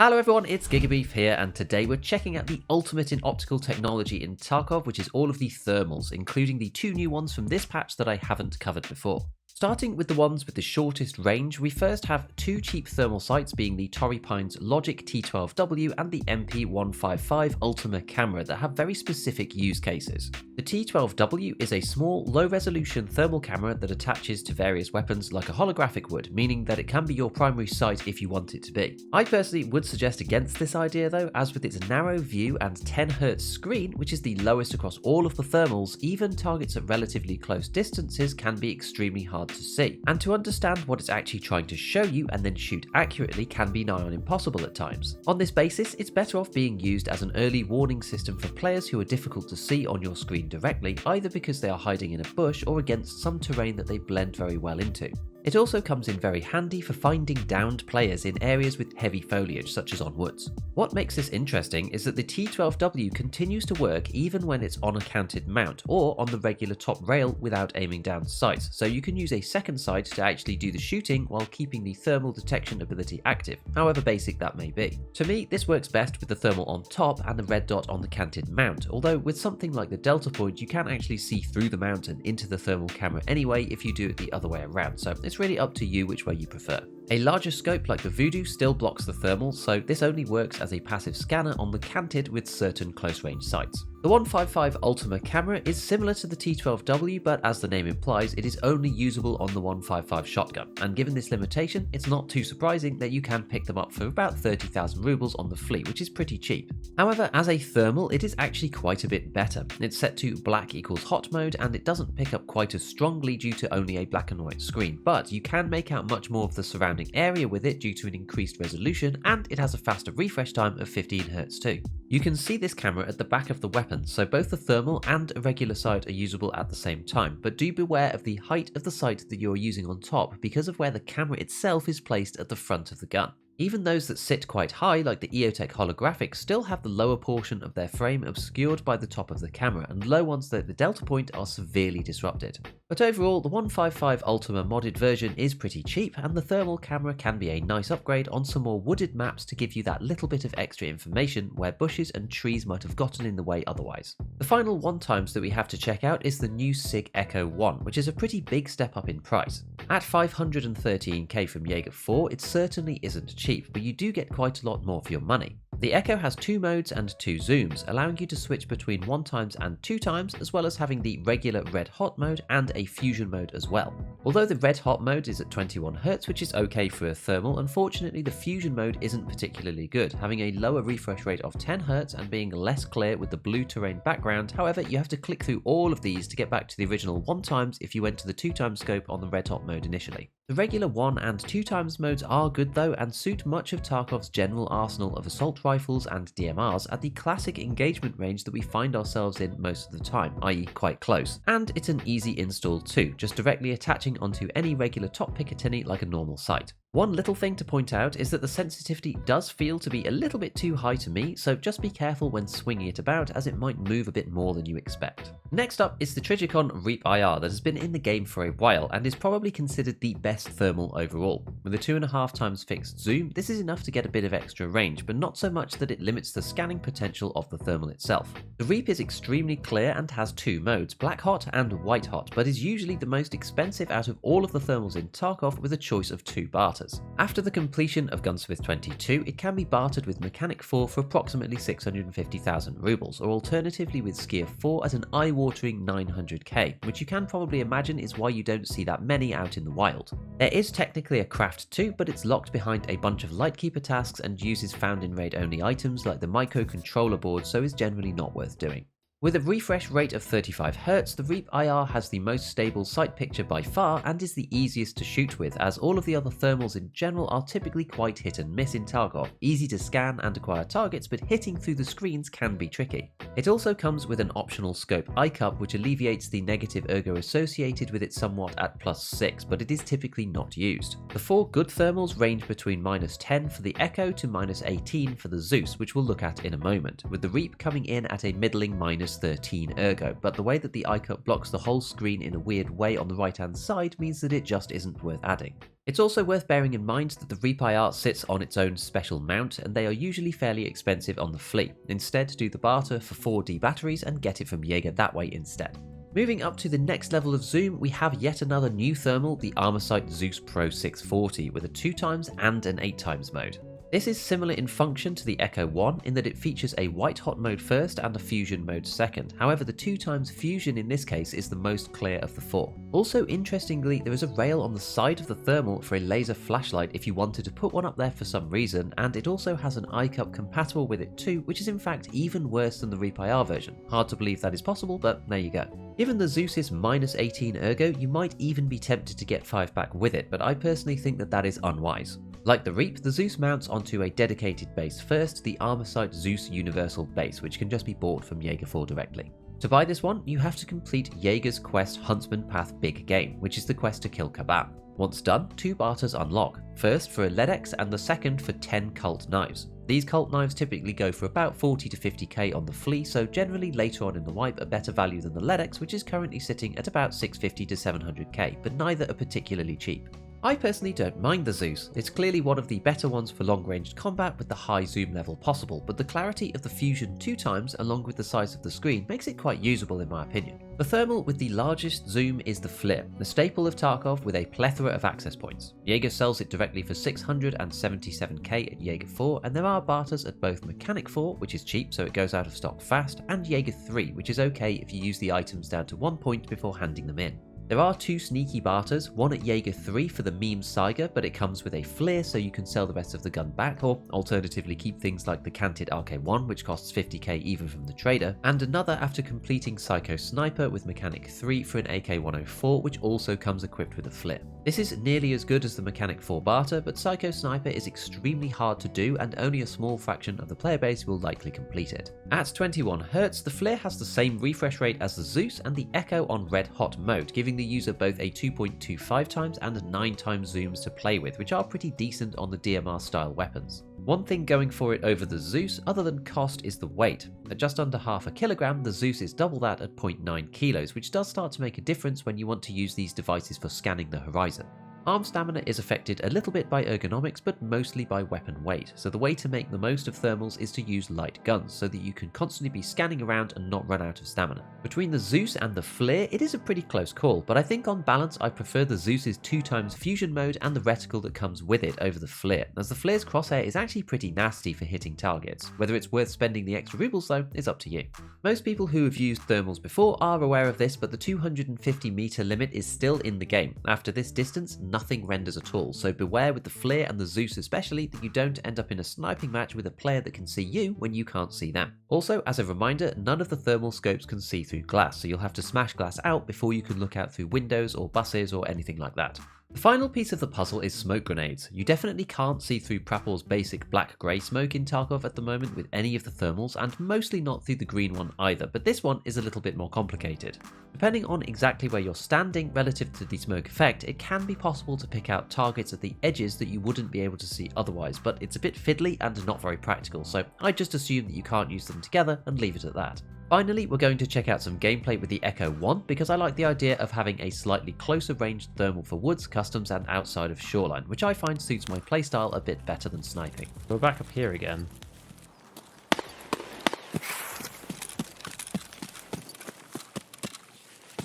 Hello everyone, it's GigaBeef here, and today we're checking out the ultimate in optical technology in Tarkov, which is all of the thermals, including the two new ones from this patch that I haven't covered before. Starting with the ones with the shortest range, we first have two cheap thermal sights being the Torrey Pines Logic T12W and the MP155 Ultima camera that have very specific use cases. The T12W is a small, low-resolution thermal camera that attaches to various weapons like a holographic would, meaning that it can be your primary sight if you want it to be. I personally would suggest against this idea though, as with its narrow view and 10Hz screen, which is the lowest across all of the thermals, even targets at relatively close distances can be extremely hard to see, and to understand what it's actually trying to show you and then shoot accurately can be nigh on impossible at times. On this basis, it's better off being used as an early warning system for players who are difficult to see on your screen directly, either because they are hiding in a bush or against some terrain that they blend very well into. It also comes in very handy for finding downed players in areas with heavy foliage, such as on woods. What makes this interesting is that the T12W continues to work even when it's on a canted mount or on the regular top rail without aiming down sight, so you can use a second sight to actually do the shooting while keeping the thermal detection ability active, however basic that may be. To me, this works best with the thermal on top and the red dot on the canted mount, although with something like the delta point you can actually see through the mount and into the thermal camera anyway if you do it the other way around, so it's really up to you which way you prefer. A larger scope like the Voodoo still blocks the thermal, so this only works as a passive scanner on the canted with certain close range sights. The 155 Ultima camera is similar to the T12W, but as the name implies, it is only usable on the 155 shotgun, and given this limitation, it's not too surprising that you can pick them up for about 30,000 rubles on the fleet, which is pretty cheap. However, as a thermal, it is actually quite a bit better. It's set to black equals hot mode, and it doesn't pick up quite as strongly due to only a black and white screen, but you can make out much more of the surrounding area with it due to an increased resolution, and it has a faster refresh time of 15Hz too. You can see this camera at the back of the weapon, so both the thermal and a regular sight are usable at the same time, but do beware of the height of the sight that you're using on top because of where the camera itself is placed at the front of the gun. Even those that sit quite high, like the EOTech holographic, still have the lower portion of their frame obscured by the top of the camera, and low ones at the delta point are severely disrupted. But overall, the 155 Ultima modded version is pretty cheap, and the thermal camera can be a nice upgrade on some more wooded maps to give you that little bit of extra information where bushes and trees might have gotten in the way otherwise. The final one times that we have to check out is the new SIG Echo 1, which is a pretty big step up in price. At 513k from Jaeger 4, it certainly isn't cheap, but you do get quite a lot more for your money. The Echo has two modes and two zooms, allowing you to switch between 1x and 2x, as well as having the regular red hot mode and a fusion mode as well. Although the red hot mode is at 21Hz, which is okay for a thermal, unfortunately the fusion mode isn't particularly good, having a lower refresh rate of 10Hz and being less clear with the blue terrain background. However, you have to click through all of these to get back to the original 1x if you went to the 2x scope on the red hot mode initially. The regular 1 and 2x modes are good though, and suit much of Tarkov's general arsenal of assault rifles and DMRs at the classic engagement range that we find ourselves in most of the time, i.e. quite close. And it's an easy install too, just directly attaching onto any regular top Picatinny like a normal sight. One little thing to point out is that the sensitivity does feel to be a little bit too high to me, so just be careful when swinging it about as it might move a bit more than you expect. Next up is the Trijicon Reap IR that has been in the game for a while and is probably considered the best thermal overall. With a 2.5x fixed zoom, this is enough to get a bit of extra range, but not so much that it limits the scanning potential of the thermal itself. The Reap is extremely clear and has two modes, black hot and white hot, but is usually the most expensive out of all of the thermals in Tarkov with a choice of two barters. After the completion of Gunsmith 22, it can be bartered with Mechanic 4 for approximately 650,000 rubles, or alternatively with Skier 4 at an eye-watering 900k, which you can probably imagine is why you don't see that many out in the wild. There is technically a craft too, but it's locked behind a bunch of Lightkeeper tasks and uses found in raid only items like the microcontroller board, so is generally not worth doing. With a refresh rate of 35Hz, the Reap IR has the most stable sight picture by far and is the easiest to shoot with, as all of the other thermals in general are typically quite hit and miss in Tarkov, easy to scan and acquire targets, but hitting through the screens can be tricky. It also comes with an optional scope eye cup which alleviates the negative ergo associated with it somewhat at +6, but it is typically not used. The four good thermals range between -10 for the Echo to -18 for the Zeus, which we'll look at in a moment, with the Reap coming in at a middling -13 ergo, but the way that the iCup blocks the whole screen in a weird way on the right hand side means that it just isn't worth adding. It's also worth bearing in mind that the Reapi art sits on its own special mount, and they are usually fairly expensive on the flea. Instead, do the barter for 4D batteries and get it from Jaeger that way instead. Moving up to the next level of zoom, we have yet another new thermal, the Armorsight Zeus Pro 640, with a 2x and an 8x mode. This is similar in function to the Echo 1 in that it features a white hot mode first and a fusion mode second. However, the 2x fusion in this case is the most clear of the four. Also, interestingly, there is a rail on the side of the thermal for a laser flashlight if you wanted to put one up there for some reason, and it also has an iCup compatible with it too, which is in fact even worse than the Reapi version. Hard to believe that is possible, but there you go. Given the Zeus is -18 ergo, you might even be tempted to get 5 back with it, but I personally think that that is unwise. Like the Reap, the Zeus mounts onto a dedicated base first, the Armorsight Zeus Universal Base, which can just be bought from Jaeger 4 directly. To buy this one, you have to complete Jaeger's quest Huntsman Path Big Game, which is the quest to kill Kaban. Once done, 2 barters unlock, first for a LEDX and the second for 10 cult knives. These cult knives typically go for about 40 to 50k on the flea, so generally later on in the wipe a better value than the LEDX, which is currently sitting at about 650 to 700k, but neither are particularly cheap. I personally don't mind the Zeus. It's clearly one of the better ones for long-range combat with the high zoom level possible, but the clarity of the fusion 2x along with the size of the screen makes it quite usable in my opinion. The thermal with the largest zoom is the Flare, the staple of Tarkov with a plethora of access points. Jaeger sells it directly for 677k at Jaeger 4, and there are barters at both Mechanic 4, which is cheap so it goes out of stock fast, and Jaeger 3, which is okay if you use the items down to 1 point before handing them in. There are 2 sneaky barters, one at Jaeger 3 for the meme Saiga, but it comes with a flare so you can sell the rest of the gun back, or alternatively keep things like the canted RK1 which costs 50k even from the trader, and another after completing Psycho Sniper with Mechanic 3 for an AK-104 which also comes equipped with a flare. This is nearly as good as the Mechanic 4 barter, but Psycho Sniper is extremely hard to do and only a small fraction of the player base will likely complete it. At 21Hz, the flare has the same refresh rate as the Zeus and the Echo on red hot mode, giving the user both a 2.25x and 9x zooms to play with, which are pretty decent on the DMR style weapons. One thing going for it over the Zeus, other than cost, is the weight. At just under half a kilogram, the Zeus is double that at 0.9 kilos, which does start to make a difference when you want to use these devices for scanning the horizon. Arm stamina is affected a little bit by ergonomics, but mostly by weapon weight, so the way to make the most of thermals is to use light guns, so that you can constantly be scanning around and not run out of stamina. Between the Zeus and the Flare, it is a pretty close call, but I think on balance I prefer the Zeus's 2x fusion mode and the reticle that comes with it over the Flare, as the Flare's crosshair is actually pretty nasty for hitting targets. Whether it's worth spending the extra rubles though, is up to you. Most people who have used thermals before are aware of this, but the 250 meter limit is still in the game. After this distance, nothing renders at all, so beware with the Flare and the Zeus especially that you don't end up in a sniping match with a player that can see you when you can't see them. Also, as a reminder, none of the thermal scopes can see through glass, so you'll have to smash glass out before you can look out through windows or buses or anything like that. The final piece of the puzzle is smoke grenades. You definitely can't see through Prapor's basic black-grey smoke in Tarkov at the moment with any of the thermals, and mostly not through the green one either, but this one is a little bit more complicated. Depending on exactly where you're standing relative to the smoke effect, it can be possible to pick out targets at the edges that you wouldn't be able to see otherwise, but it's a bit fiddly and not very practical, so I just assume that you can't use them together and leave it at that. Finally, we're going to check out some gameplay with the Echo 1 because I like the idea of having a slightly closer ranged thermal for woods, customs and outside of shoreline, which I find suits my playstyle a bit better than sniping. We're back up here again.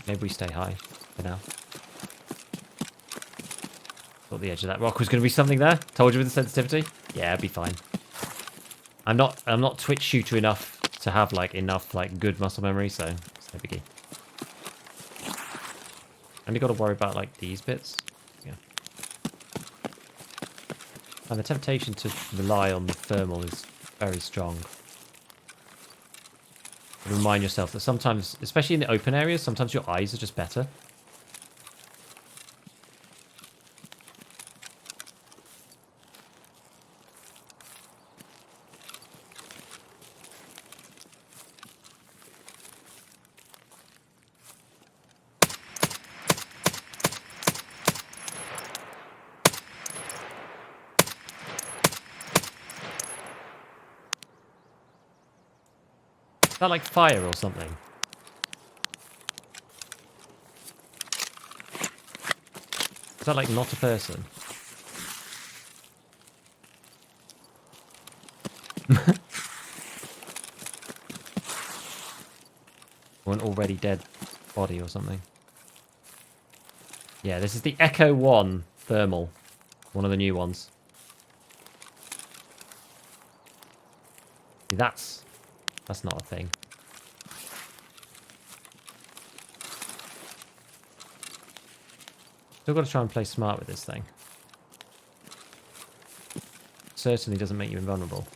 Maybe we stay high for now. Thought the edge of that rock was going to be something there. Told you with the sensitivity. Yeah, it'd be fine. I'm not Twitch shooter enough to have enough good muscle memory, so it's no biggie. Only got to worry about these bits. Yeah. And the temptation to rely on the thermal is very strong. Remind yourself that sometimes, especially in the open areas, sometimes your eyes are just better. Is that like fire or something? Is that like not a person? Or an already dead body or something. Yeah, this is the Echo 1 thermal. One of the new ones. See, that's not a thing. Still got to try and play smart with this thing. Certainly doesn't make you invulnerable.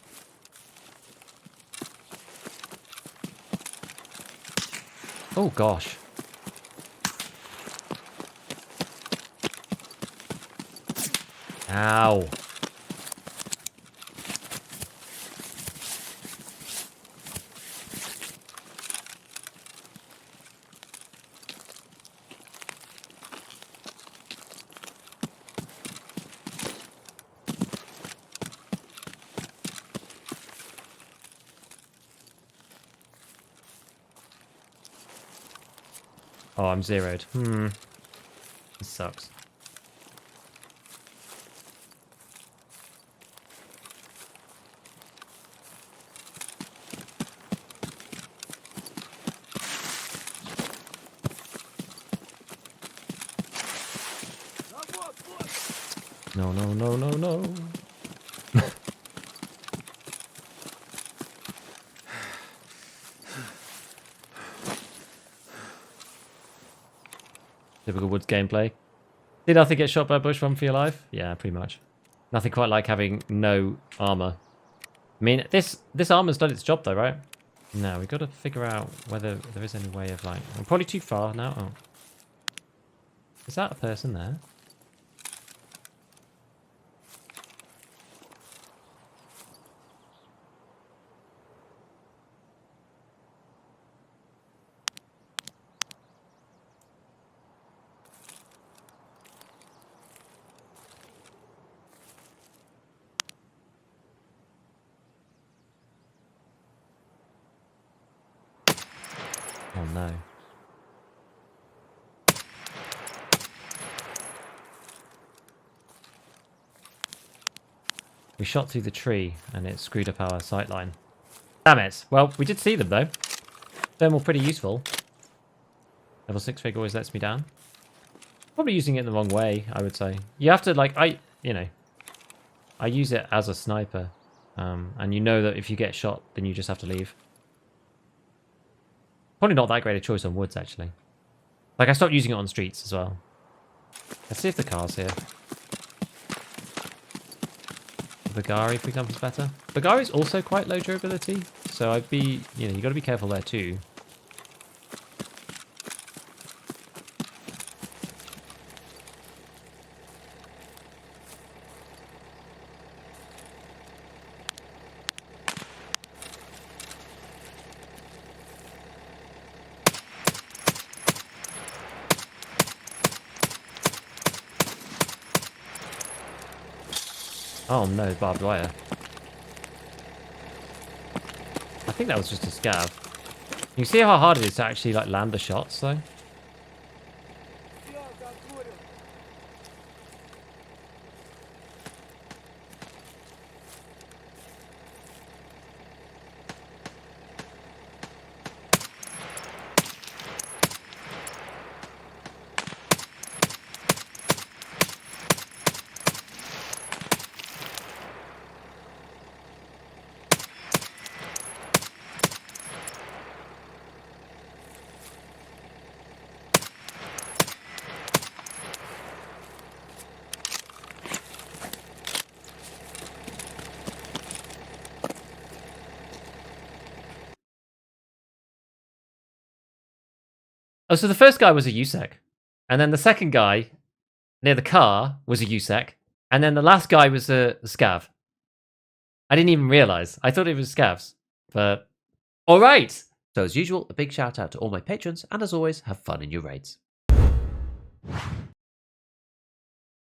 Oh gosh. Ow. Oh, I'm zeroed. This sucks. No, no, no, no, no. Typical Woods gameplay. Did nothing get shot by a bush run for your life? Yeah, pretty much. Nothing quite like having no armor. I mean, this armor's done its job though, right? No, we've got to figure out whether there is any way of like... I'm probably too far now. Oh. Is that a person there? Oh no. We shot through the tree and it screwed up our sightline. Damn it. Well, we did see them though. Thermal pretty useful. Level 6 fig always lets me down. Probably using it in the wrong way, I would say. You have to like, I use it as a sniper. And you know that if you get shot, then you just have to leave. Probably not that great a choice on woods, actually. Like, I stopped using it on streets as well. Let's see if the car's here. The Bagari, for example, is better. Bagari is also quite low durability, so I'd be, you got to be careful there too. Oh no, barbed wire. I think that was just a scav. You can see how hard it is to actually like land the shots though. Oh, so the first guy was a USEC. And then the second guy near the car was a USEC. And then the last guy was a scav. I didn't even realize. I thought it was scavs. But, alright! So as usual, a big shout out to all my patrons, and as always, have fun in your raids.